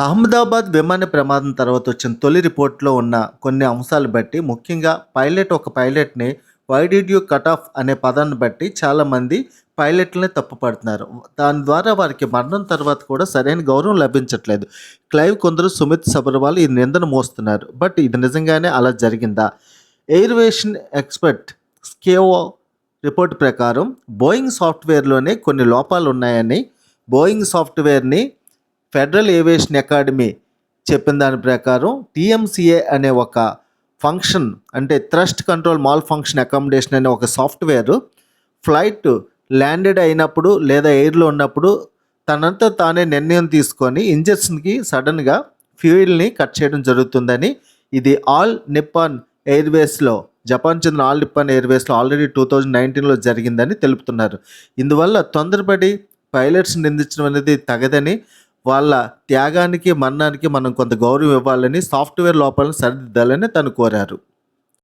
అహ్మదాబాద్ విమాన ప్రమాదం తర్వాత వచ్చిన తొలి రిపోర్ట్‌లో ఉన్న కొన్ని అంశాలు బట్టి, ముఖ్యంగా ఒక పైలట్‌ని why did you cut off అనే పదాన్ని బట్టి చాలామంది పైలట్‌లని తప్పుపడుతున్నారు. దాని ద్వారా వారికి మరణం తర్వాత కూడా సరైన గౌరవం లభించట్లేదు. కొందరు సుమిత్ సబర్వాల్ ఈ నిందను మోస్తున్నారు. బట్ ఇది నిజంగానే అలా జరిగిందా? ఎయిర్వేషన్ ఎక్స్పర్ట్ స్కేవో రిపోర్ట్ ప్రకారం బోయింగ్ సాఫ్ట్‌వేర్‌లోనే కొన్ని లోపాలున్నాయని, బోయింగ్ సాఫ్ట్‌వేర్‌ని ఫెడరల్ ఏవియేషన్ అకాడమీ చెప్పిన దాని ప్రకారం టీఎంసీఏ అనే ఒక ఫంక్షన్, అంటే thrust control mall function accommodation అనే ఒక సాఫ్ట్వేర్ ఫ్లైట్ ల్యాండెడ్ అయినప్పుడు లేదా ఎయిర్లో ఉన్నప్పుడు తనంతా తానే నిర్ణయం తీసుకొని ఇంజన్స్కి సడన్గా ఫ్యూయిల్ని కట్ చేయడం జరుగుతుందని, ఇది ఆల్ నిప్పాన్ ఎయిర్వేస్లో, జపాన్ చెందిన ఆల్ నిప్పాన్ ఎయిర్వేస్లో ఆల్రెడీ 2019లో జరిగిందని తెలుపుతున్నారు. ఇందువల్ల తొందరపడి పైలట్స్ నిందించడం అనేది తగదని, వాళ్ళ త్యాగానికి మరణానికి మనం కొంత గౌరవం ఇవ్వాలని, సాఫ్ట్వేర్ లోపాలను సరిదిద్దాలని తను కోరారు.